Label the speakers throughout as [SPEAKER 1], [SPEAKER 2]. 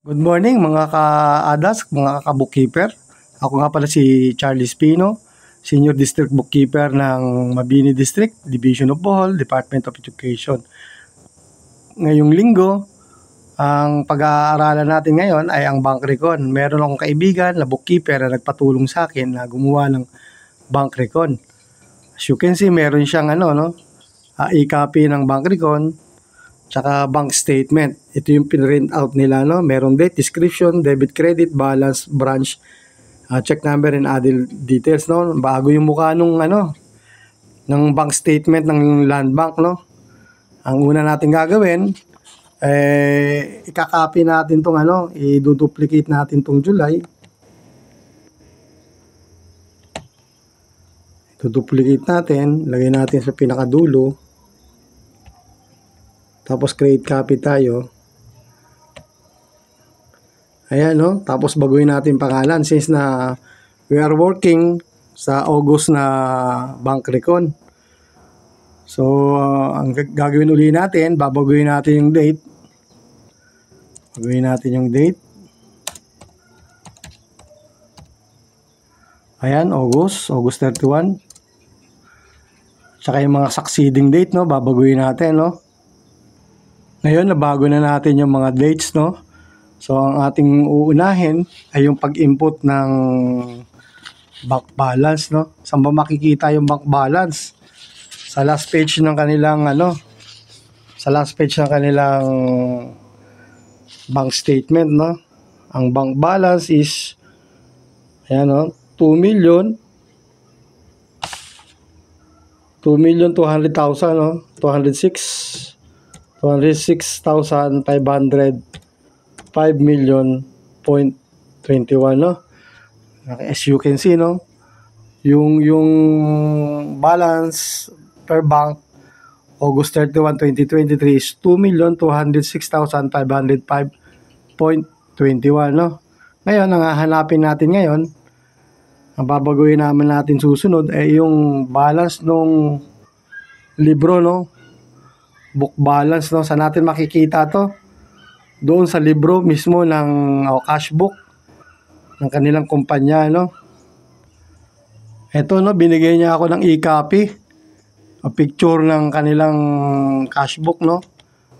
[SPEAKER 1] Good morning mga ka-ADAS, mga ka-bookkeeper. Ako nga pala si Charlie Espino, Senior District Bookkeeper ng Mabini District, Division of Bohol, Department of Education. Ngayong linggo, ang pag-aaralan natin ngayon ay ang bank recon. Meron akong kaibigan na bookkeeper na nagpatulong sa akin na gumawa ng bank recon. As you can see, meron siyang e-copy ng bank recon, tsaka bank statement. Ito yung pinrint out nila, no? Merong date, description, debit, credit, balance, branch, check number, and other details, no? Bago yung mukha nung ng bank statement ng Land Bank, no? Ang una natin gagawin, ikakopy natin tong i-duplicate natin tong July. I-duplicate natin, lagay natin sa pinakadulo. Tapos create copy tayo. Ayan, no? Tapos baguhin natin pangalan since na we are working sa August na bank recon. So, ang gagawin uli natin, babaguhin natin yung date. Baguhin natin yung date. Ayan, August 31. Tsaka yung mga succeeding date, no? Babaguhin natin, no? Ngayon, nabago na natin yung mga dates, no? So, ang ating uunahin ay yung pag-input ng bank balance, no? Saan ba makikita yung bank balance? Sa last page ng kanilang, sa last page ng kanilang bank statement, no? Ang bank balance is, ayan, no? 2,200,000, no? 206,500, 5,000,000.21, no? As you can see, no? Yung balance per bank August 31, 2023 is 2,206,505.21, no? Ngayon, ang hahanapin natin ngayon, ang babaguhin natin susunod ay yung balance nung libro, no? Book balance, no? Saan natin makikita to? Doon sa libro mismo ng cash book ng kanilang kumpanya, no? Ito, no, binigay niya ako ng e-copy, a picture ng kanilang cash book, no?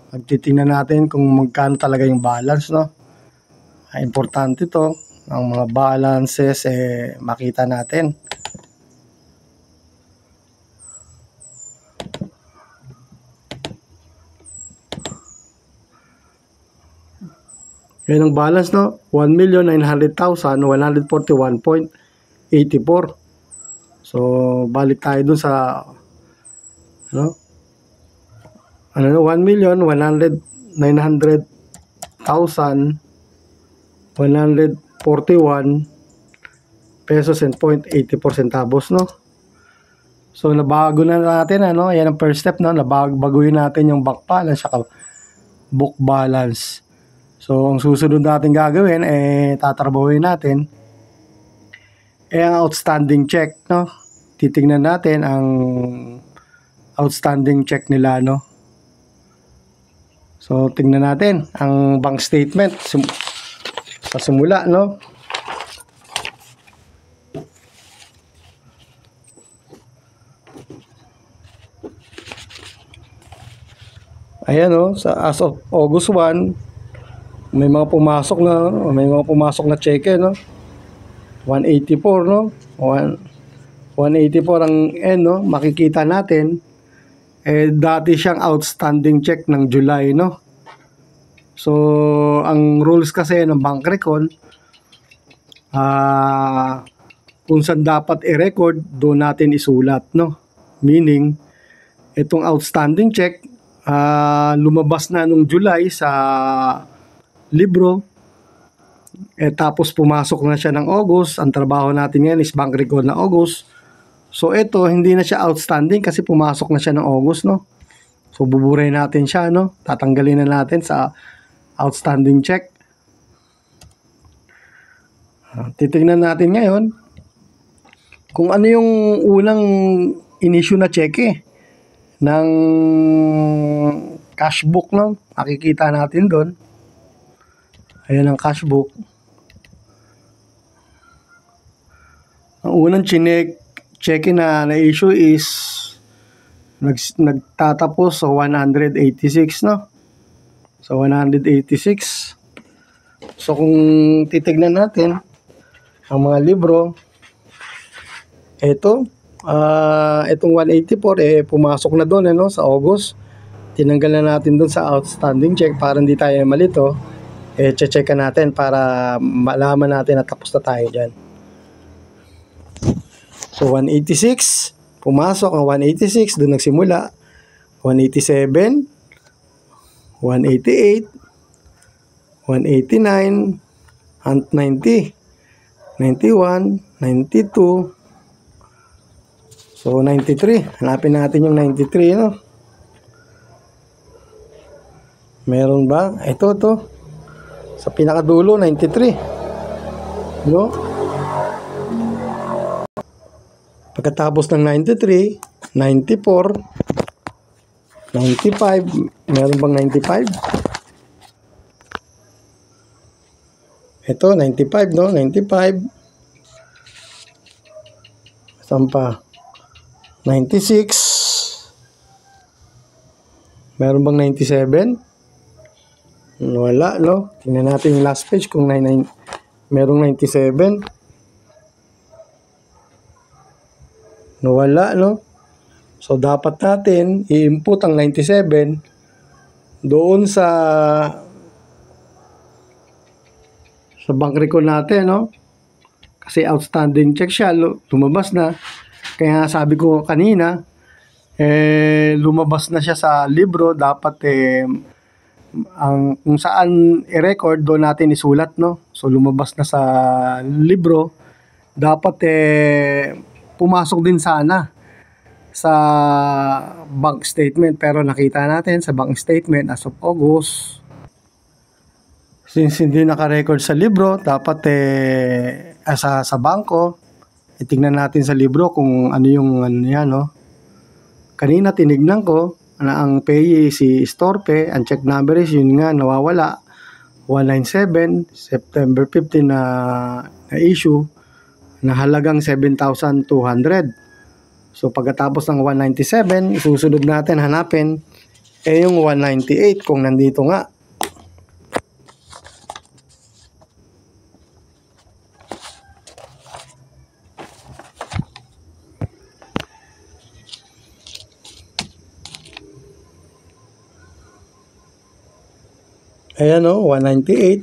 [SPEAKER 1] Magtitingnan natin kung magkano talaga yung balance, no? Importante to, ang mga balances makita natin. Yan ang balance, no? 1,900,141.84. So, balik tayo dun sa 1,900,141 pesos and 0.84 centavos, no? So, nabago na natin, Yan ang first step, no? Baguhin natin yung bank balance saka book balance. So, ang susunod natin gagawin, tatrabahuin natin, ang outstanding check, no? Titingnan natin ang outstanding check nila, no? So, tingnan natin ang bank statement sa simula, no? Ayan, no? As of August 1, may mga pumasok na cheque, no? 184, no? 184 ang no? Makikita natin dati siyang outstanding check ng July, no? So, ang rules kasi ng bank recon, kung saan dapat i-record, doon natin isulat, no? Meaning, itong outstanding check, lumabas na nung July sa libro, tapos pumasok na siya ng August. Ang trabaho natin ngayon is bank record na August. So ito, hindi na siya outstanding kasi pumasok na siya ng August, no? So buburay natin siya, no? Tatanggalin na natin sa outstanding check. Titingnan natin ngayon kung ano yung unang in-issue na cheque ng cash book, no? Makikita natin doon. Ayan ang cash book. Ang unang check na issue is nagtatapos sa 186, no? So 186. So kung titignan natin ang mga libro, itong 184 pumasok na doon, ano, sa August. Tinanggal na natin doon sa outstanding check para hindi tayo malito. Check natin para malaman natin na tapos na tayo dyan. So 186, pumasok ang 186, doon nagsimula. 187, 188, 189, 90, 91, 92. So 93, hanapin natin yung 93, no? Meron ba? Ito to. Sa pinakadulo 93. No? Pagkatapos ng 93, 94, 95, meron bang 95? Ito 95, no? 95. Saan pa? 96. Meron bang 97? Wala, no? Tingnan natin yung last page kung merong 97. Wala, no? So dapat natin i-input ang 97 doon sa bank record natin, no? Kasi outstanding check siya, lumabas na. Kaya sabi ko kanina, lumabas na siya sa libro, dapat ang kung saan i-record doon natin isulat, no? So lumabas na sa libro, dapat pumasok din sana sa bank statement, pero nakita natin sa bank statement as of August, since hindi naka-record sa libro, dapat sa bangko, tingnan natin sa libro kung ano yung ano yan, no? Kanina tinignan ko na ang payee si Storpe, ang check number is yun nga, nawawala. 197, September 15 na issue, na halagang 7,200. So pagkatapos ng 197, susunod natin hanapin yung 198 kung nandito nga. Ayan, o, 198,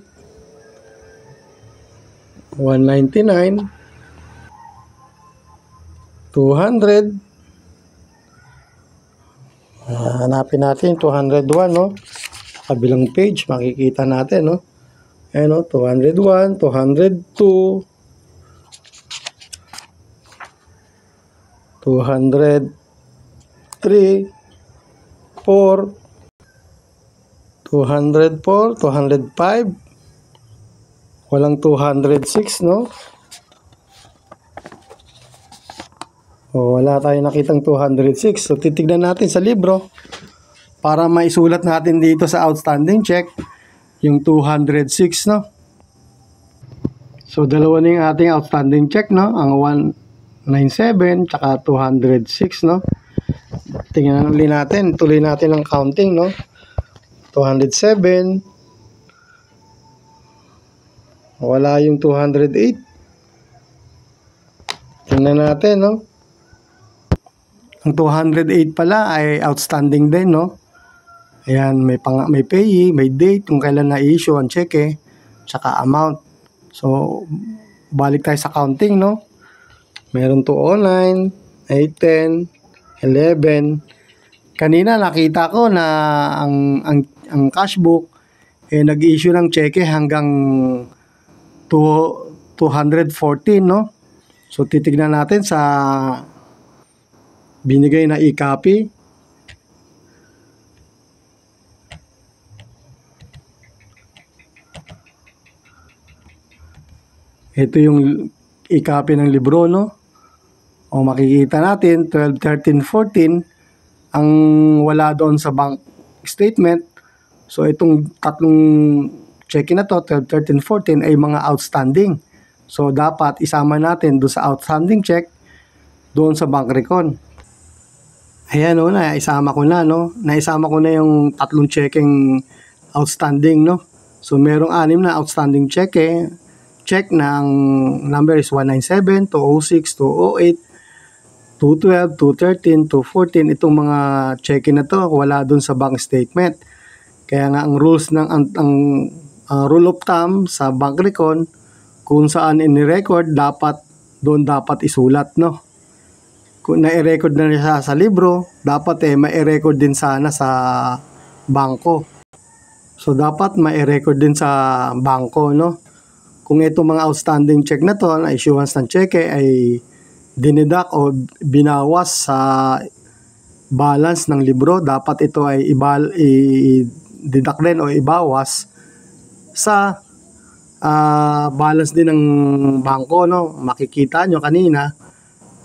[SPEAKER 1] 199, 200. Hanapin natin 201, no? Kabilang page makikita natin, no? Ayan, o, 201, 202, 203, 4, 204, 205, walang 206, no? Wala tayong nakitang 206. So titignan natin sa libro para maisulat natin dito sa outstanding check yung 206, no? So dalawa na yung ating outstanding check, no? Ang 197 tsaka 206, no? Tingnan ulit natin, tuloy natin ang counting, no? 207, wala yung 208. Tingnan natin, no? Ang 208 pala ay outstanding din, no? Ayan, may payee, may date kung kailan na-issue ang cheque, tsaka amount. So balik tayo sa counting, no? Meron 209, 810, 11. Kanina nakita ko na ang cash book nag-issue ng cheque hanggang 214, no? So titignan natin sa binigay na e-copy. Ito yung e-copy ng libro, no? O makikita natin 12, 13, 14 ang wala doon sa bank statement. So itong tatlong cheque na to, 12, 13, 14 ay mga outstanding. So dapat isama natin doon sa outstanding check doon sa bank recon. Ayan o, naisama ko na, no? Naisama ko na yung tatlong checking outstanding, no? So merong 6 na outstanding check ng number is 197, 206, 208, 212, 213, 214. Itong mga check na to wala dun sa bank statement. Kaya nga ang rules ng ang rule of thumb sa bank recon, kung saan ini-record dapat doon dapat isulat, no? Kung na-record na siya sa libro, dapat ma-record din sana sa bangko. So dapat ma-record din sa bangko, no? Kung itong mga outstanding check na to, na issuance ng cheque ay dinidak o binawas sa balance ng libro, dapat ito ay i-deduct din o ibawas sa balance din ng bangko, no? Makikita nyo kanina,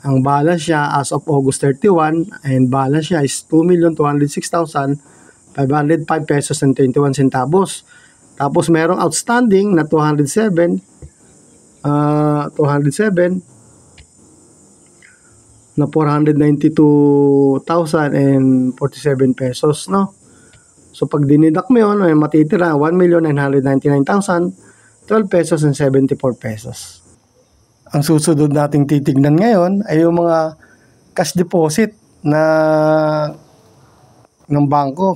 [SPEAKER 1] ang balance niya as of August 31 and balance niya is 2,206,505 pesos and 21 centavos. Tapos merong outstanding na 207 na 492,047 pesos, no? So pag dinidak mo yun, ay matitira 1,999,012 pesos and 74 pesos. Ang susunod nating titignan ngayon ay yung mga cash deposit ng bangko,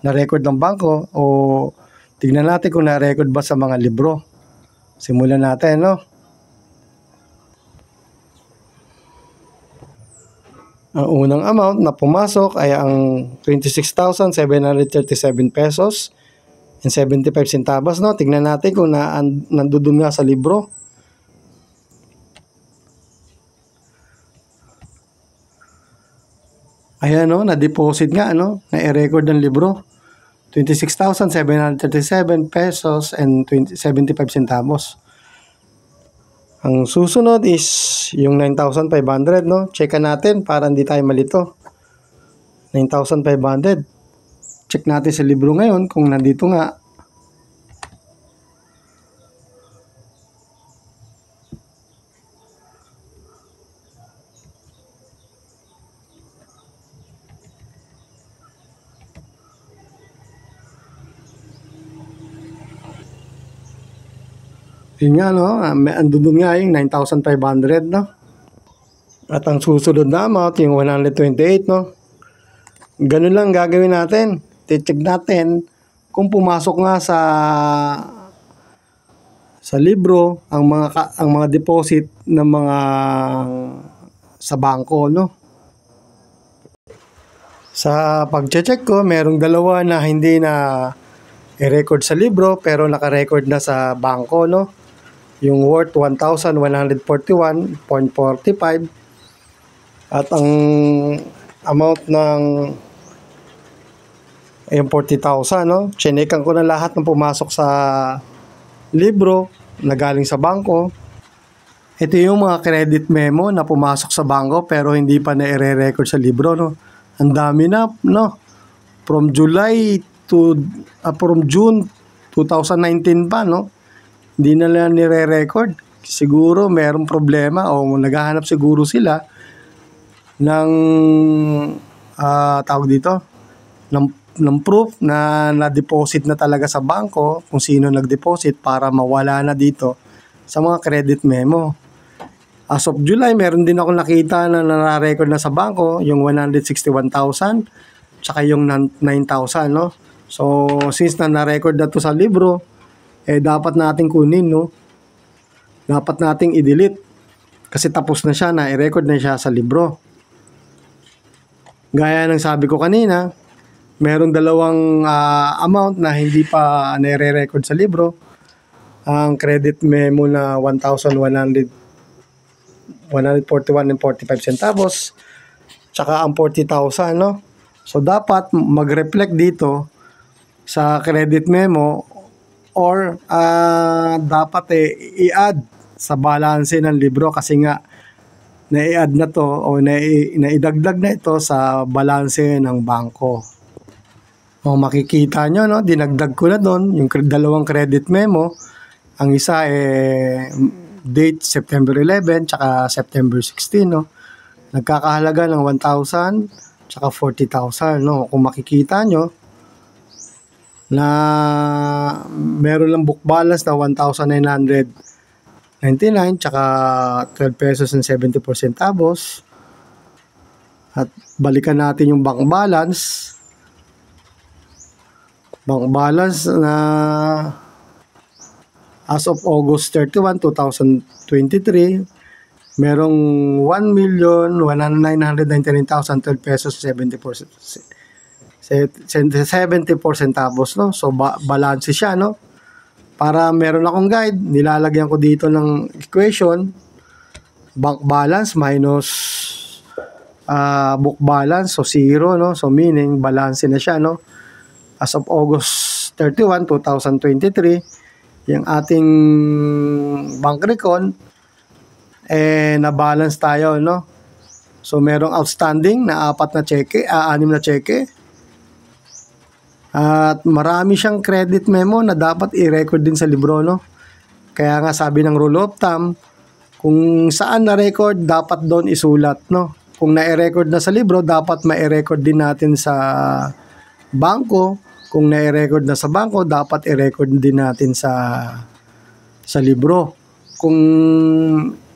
[SPEAKER 1] na record ng bangko, o tignan natin kung na-record ba sa mga libro. Simulan natin, no? Ang unang amount na pumasok ay ang 26,737 pesos and 75 centavos, no? Tignan natin kung nandoon nga sa libro. Ayan, no, na-deposit nga, no, na-record ng libro. 26,737 pesos and 75 centavos. Ang susunod is yung 9,500, no? Checkan natin para hindi tayo malito. 9,500. Check natin sa libro ngayon kung nandito nga. Yun nga, no, andun nga yung 9,500, no? At ang susunod na amount, yung 128, no? Ganun lang gagawin natin. I-check natin kung pumasok nga sa libro ang mga deposit ng mga sa bangko, no? Sa pag-check ko, merong dalawa na hindi na i-record sa libro pero naka-record na sa bangko, no? Yung worth 1,141.45 at ang amount ng yung 40,000, no? Chinekan ko na lahat ng pumasok sa libro na galing sa bangko. Ito yung mga credit memo na pumasok sa bangko pero hindi pa na-record sa libro, no? Ang dami na, no? From June 2019 pa, no? Hindi na lang nire-record. Siguro mayroong problema o naghahanap siguro sila ng tawag dito ng proof na na-deposit na talaga sa bangko kung sino nag-deposit para mawala na dito sa mga credit memo. As of July, meron din ako nakita na nare-record na sa bangko yung 161,000 tsaka yung 9,000, no? So since na-record na to sa libro, dapat nating kunin, no? Dapat nating i-delete kasi tapos na siya, na-record na siya sa libro. Gaya ng sabi ko kanina, merong dalawang amount na hindi pa nare-record sa libro. Ang credit memo na 1,141.45 centavos tsaka ang 40,000, no? So dapat mag-reflect dito sa credit memo or dapat i-add sa balance ng libro kasi nga na-i-add na to o naidagdag na ito sa balance ng bangko. Kung makikita nyo, no, dinagdag ko na doon yung dalawang credit memo. Ang isa date September 11 tsaka September 16, no. Nagkakahalaga ng 1,000 tsaka 40,000, no. Kung makikita nyo na meron lang book balance na 1,999 tsaka 12 pesos and 74 centavos. At balikan natin yung bank balance. Bank balance na as of August 31, 2023, merong 1,199,912 pesos 74 centavos, no? So balance siya, no? Para meron akong guide, nilalagyan ko dito ng equation, bank balance minus book balance, so 0, no? So meaning balance na siya, no? As of August 31, 2023, yung ating bank recon na-balance tayo, no? So merong outstanding na 6 na cheque. At marami siyang credit memo na dapat i-record din sa libro, no? Kaya nga sabi ng rule of thumb, kung saan na-record, dapat doon isulat, no? Kung na-record na sa libro, dapat ma-record din natin sa bangko. Kung na-record na sa bangko, dapat i-record din natin sa libro. Kung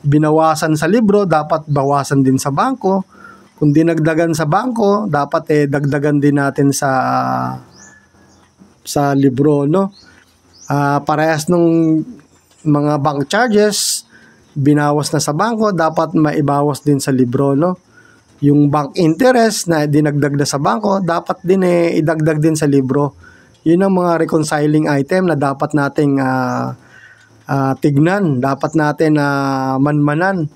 [SPEAKER 1] binawasan sa libro, dapat bawasan din sa bangko. Kung dinagdagan sa bangko, dapat dagdagan din natin sa libro, no? Parehas nung mga bank charges, binawas na sa bangko, dapat maibawas din sa libro, no? Yung bank interest na dinagdag na sa bangko, dapat din idagdag din sa libro. Yun ang mga reconciling item na dapat nating tignan, dapat natin manmanan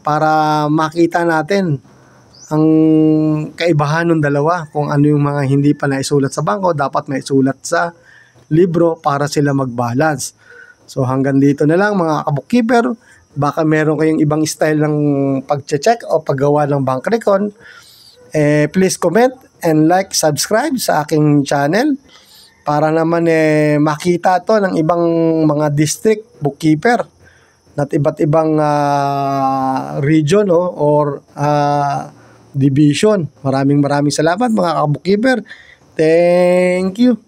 [SPEAKER 1] para makita natin ang kaibahan ng dalawa. Kung ano yung mga hindi pa naisulat sa bangko, dapat maisulat sa libro para sila mag-balance. So hanggang dito na lang mga ka-bookkeeper. Baka meron kayong ibang style ng pag-check o paggawa ng bank recon, please comment and like, subscribe sa aking channel para naman makita to ng ibang mga district bookkeeper at iba't ibang region or division. Maraming salamat mga ka-bookkeeper. Thank you.